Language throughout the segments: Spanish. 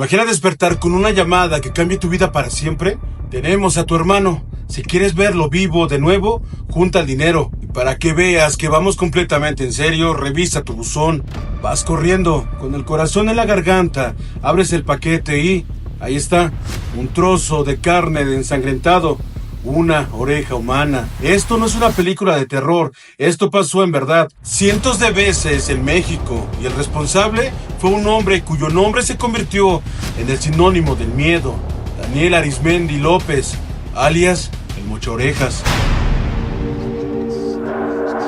Imagina despertar con una llamada que cambie tu vida para siempre. Tenemos a tu hermano. Si quieres verlo vivo de nuevo, junta el dinero. Y para que veas que vamos completamente en serio, revisa tu buzón. Vas corriendo, con el corazón en la garganta, abres el paquete y... ahí está, un trozo de carne de ensangrentado. Una oreja humana. Esto no es una película de terror, esto pasó en verdad, cientos de veces en México, y el responsable fue un hombre cuyo nombre se convirtió en el sinónimo del miedo, Daniel Arizmendi López, alias el Mochaorejas.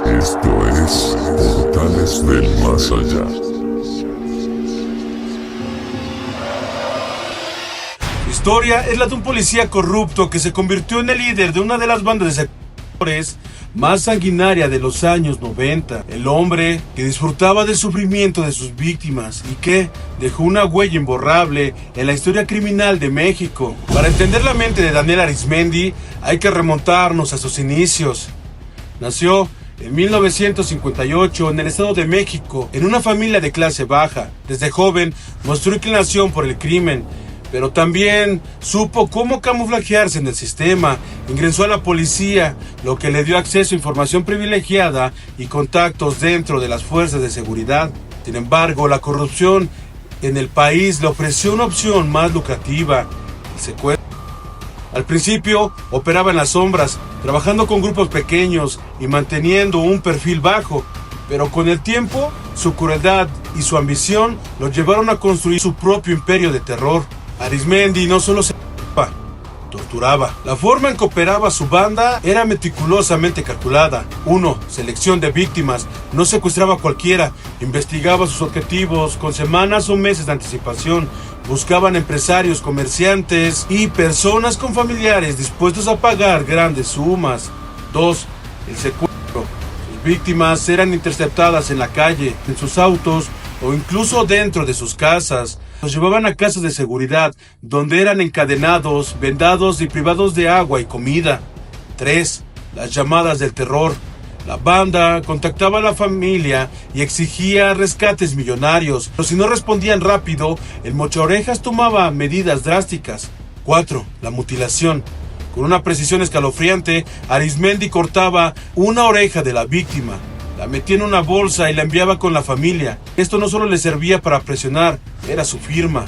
Esto es Portales del Más Allá. La historia es la de un policía corrupto que se convirtió en el líder de una de las bandas de secuestradores más sanguinaria de los años 90. El hombre que disfrutaba del sufrimiento de sus víctimas y que dejó una huella imborrable en la historia criminal de México. Para entender la mente de Daniel Arizmendi hay que remontarnos a sus inicios. Nació en 1958 en el Estado de México, en una familia de clase baja. Desde joven mostró inclinación por el crimen, pero también supo cómo camuflajearse en el sistema. Ingresó a la policía, lo que le dio acceso a información privilegiada y contactos dentro de las fuerzas de seguridad. Sin embargo, la corrupción en el país le ofreció una opción más lucrativa: el secuestro. Al principio operaba en las sombras, trabajando con grupos pequeños y manteniendo un perfil bajo, pero con el tiempo, su crueldad y su ambición lo llevaron a construir su propio imperio de terror. Arizmendi no solo se torturaba. La forma en que operaba su banda era meticulosamente calculada. 1. Selección de víctimas. No secuestraba a cualquiera. Investigaba sus objetivos con semanas o meses de anticipación. Buscaban empresarios, comerciantes y personas con familiares dispuestos a pagar grandes sumas. 2. El secuestro. Sus víctimas eran interceptadas en la calle, en sus autos o incluso dentro de sus casas. Los llevaban a casas de seguridad, donde eran encadenados, vendados y privados de agua y comida. 3. Las llamadas del terror. La banda contactaba a la familia y exigía rescates millonarios, pero si no respondían rápido, el Mochaorejas tomaba medidas drásticas. 4. La mutilación. Con una precisión escalofriante, Arizmendi cortaba una oreja de la víctima. La metía en una bolsa y la enviaba con la familia. Esto no solo le servía para presionar, era su firma.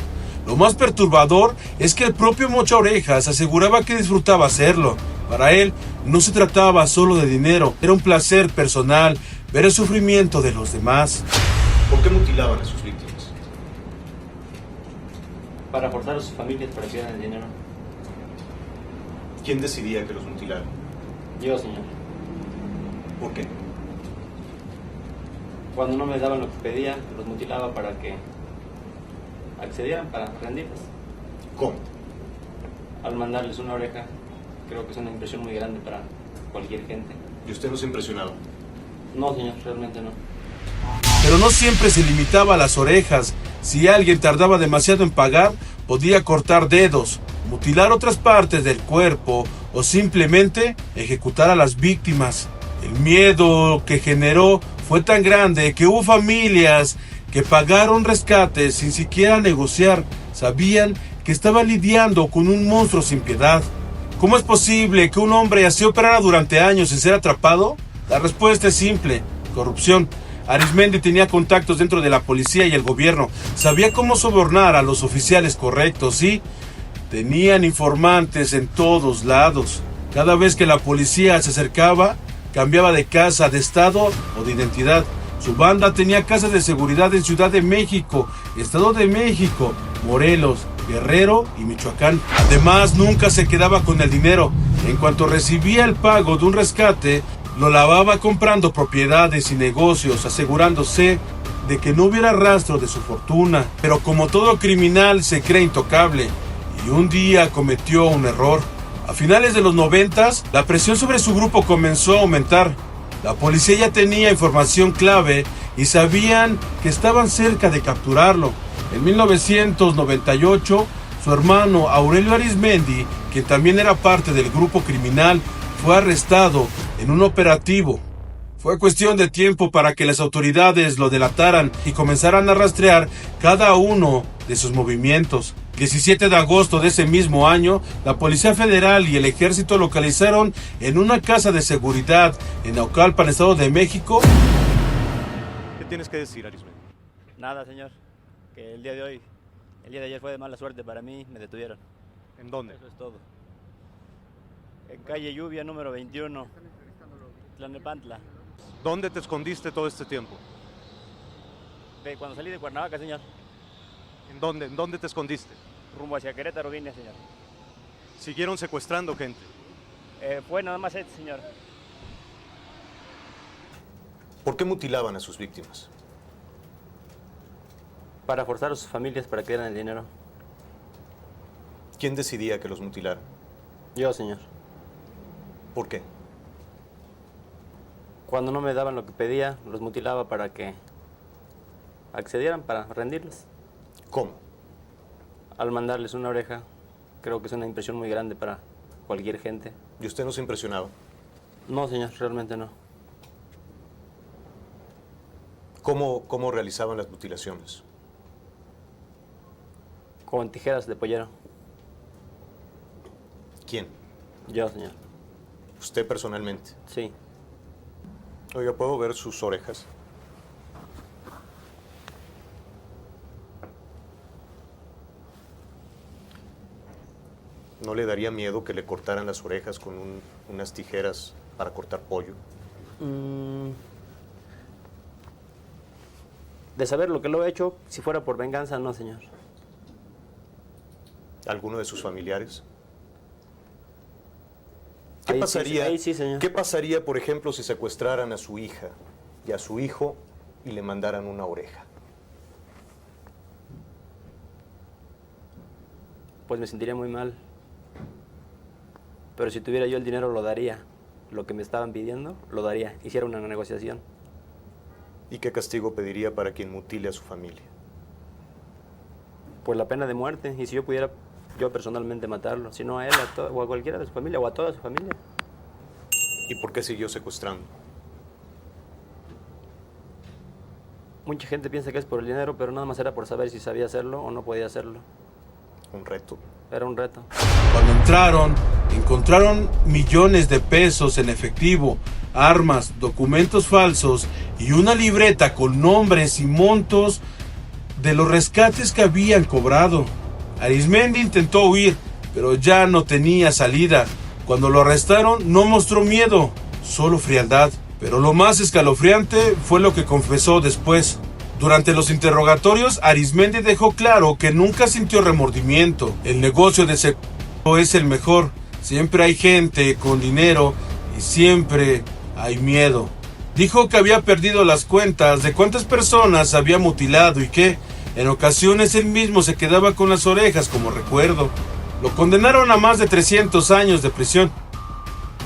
Lo más perturbador es que el propio Mochaorejas aseguraba que disfrutaba hacerlo. Para él no se trataba solo de dinero, era un placer personal ver el sufrimiento de los demás. ¿Por qué mutilaban a sus víctimas? Para forzar a sus familias para que dieran el dinero. ¿Quién decidía que los mutilaran? Yo, señor. ¿Por qué? Cuando no me daban lo que pedía, los mutilaba para que accedieran, para rendirles. ¿Cómo? Al mandarles una oreja, creo que es una impresión muy grande para cualquier gente. ¿Y usted no se impresionaba? No, señor, realmente no. Pero no siempre se limitaba a las orejas. Si alguien tardaba demasiado en pagar, podía cortar dedos, mutilar otras partes del cuerpo o simplemente ejecutar a las víctimas. El miedo que generó fue tan grande que hubo familias que pagaron rescates sin siquiera negociar. Sabían que estaban lidiando con un monstruo sin piedad. ¿Cómo es posible que un hombre así operara durante años sin ser atrapado? La respuesta es simple: corrupción. Arizmendi tenía contactos dentro de la policía y el gobierno. Sabía cómo sobornar a los oficiales correctos y tenían informantes en todos lados. Cada vez que la policía se acercaba, cambiaba de casa, de estado o de identidad. Su banda tenía casas de seguridad en Ciudad de México, Estado de México, Morelos, Guerrero y Michoacán. Además, nunca se quedaba con el dinero. En cuanto recibía el pago de un rescate, lo lavaba comprando propiedades y negocios, asegurándose de que no hubiera rastro de su fortuna. Pero como todo criminal, se cree intocable y un día cometió un error. A finales de los 90s, la presión sobre su grupo comenzó a aumentar. La policía ya tenía información clave y sabían que estaban cerca de capturarlo. En 1998, su hermano Aurelio Arizmendi, quien también era parte del grupo criminal, fue arrestado en un operativo. Fue cuestión de tiempo para que las autoridades lo delataran y comenzaran a rastrear cada uno de sus movimientos. 17 de agosto de ese mismo año, la Policía Federal y el Ejército localizaron en una casa de seguridad en Naucalpan, Estado de México. ¿Qué tienes que decir, Arismendi? Nada, señor. Que el día de ayer fue de mala suerte para mí, me detuvieron. ¿En dónde? Eso es todo. En calle Lluvia, número 21, Tlalnepantla. ¿Dónde te escondiste todo este tiempo? Cuando salí de Cuernavaca, señor, ¿En dónde? ¿En dónde te escondiste? rumbo hacia Querétaro vine, señor. ¿Siguieron secuestrando gente? Fue nada más este, señor. ¿Por qué mutilaban a sus víctimas? Para forzar a sus familias para que dieran el dinero. ¿Quién decidía que los mutilaran? Yo, señor. ¿Por qué? Cuando no me daban lo que pedía, los mutilaba para que accedieran, para rendirles. ¿Cómo? Al mandarles una oreja, creo que es una impresión muy grande para cualquier gente. ¿Y usted no se impresionaba? No, señor, realmente no. ¿Cómo realizaban las mutilaciones? Con tijeras de pollero. ¿Quién? Yo, señor. ¿Usted personalmente? Sí. Oiga, ¿puedo ver sus orejas? ¿No le daría miedo que le cortaran las orejas con unas tijeras para cortar pollo? De saber lo que lo he hecho, si fuera por venganza, no, señor. ¿Alguno de sus familiares? Ahí sí, señor. ¿Qué pasaría, por ejemplo, si secuestraran a su hija y a su hijo y le mandaran una oreja? Pues me sentiría muy mal. Pero si tuviera yo el dinero, lo daría. Lo que me estaban pidiendo, lo daría. Hiciera una negociación. ¿Y qué castigo pediría para quien mutile a su familia? Pues la pena de muerte. Y si yo pudiera, yo personalmente matarlo. Si no a él, o a cualquiera de su familia, o a toda su familia. ¿Y por qué siguió secuestrando? Mucha gente piensa que es por el dinero, pero nada más era por saber si sabía hacerlo o no podía hacerlo. Un reto. Era un reto. Cuando encontraron millones de pesos en efectivo, armas, documentos falsos y una libreta con nombres y montos de los rescates que habían cobrado. Arismendi intentó huir, pero ya no tenía salida. Cuando lo arrestaron, no mostró miedo, solo frialdad. Pero lo más escalofriante fue lo que confesó después. Durante los interrogatorios, Arismendi dejó claro que nunca sintió remordimiento. El negocio de secuestro es el mejor. Siempre hay gente con dinero y siempre hay miedo. Dijo que había perdido las cuentas de cuántas personas había mutilado y que, en ocasiones, él mismo se quedaba con las orejas como recuerdo. Lo condenaron a más de 300 años de prisión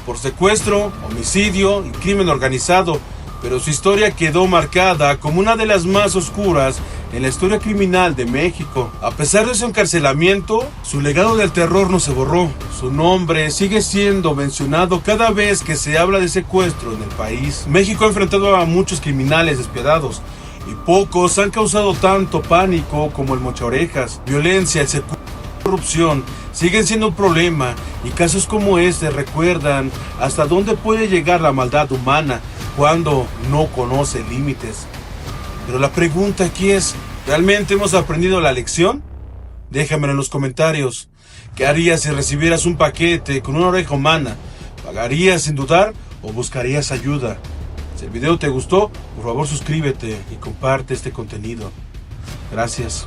por secuestro, homicidio y crimen organizado, pero su historia quedó marcada como una de las más oscuras en la historia criminal de México. A pesar de su encarcelamiento, su legado del terror no se borró. Su nombre sigue siendo mencionado cada vez que se habla de secuestro en el país. México ha enfrentado a muchos criminales despiadados y pocos han causado tanto pánico como el mochaorejas. Violencia, el secuestro, corrupción siguen siendo un problema y casos como este recuerdan hasta dónde puede llegar la maldad humana cuando no conoce límites. Pero la pregunta aquí es, ¿realmente hemos aprendido la lección? Déjamelo en los comentarios. ¿Qué harías si recibieras un paquete con una oreja humana? ¿Pagarías sin dudar o buscarías ayuda? Si el video te gustó, por favor suscríbete y comparte este contenido. Gracias.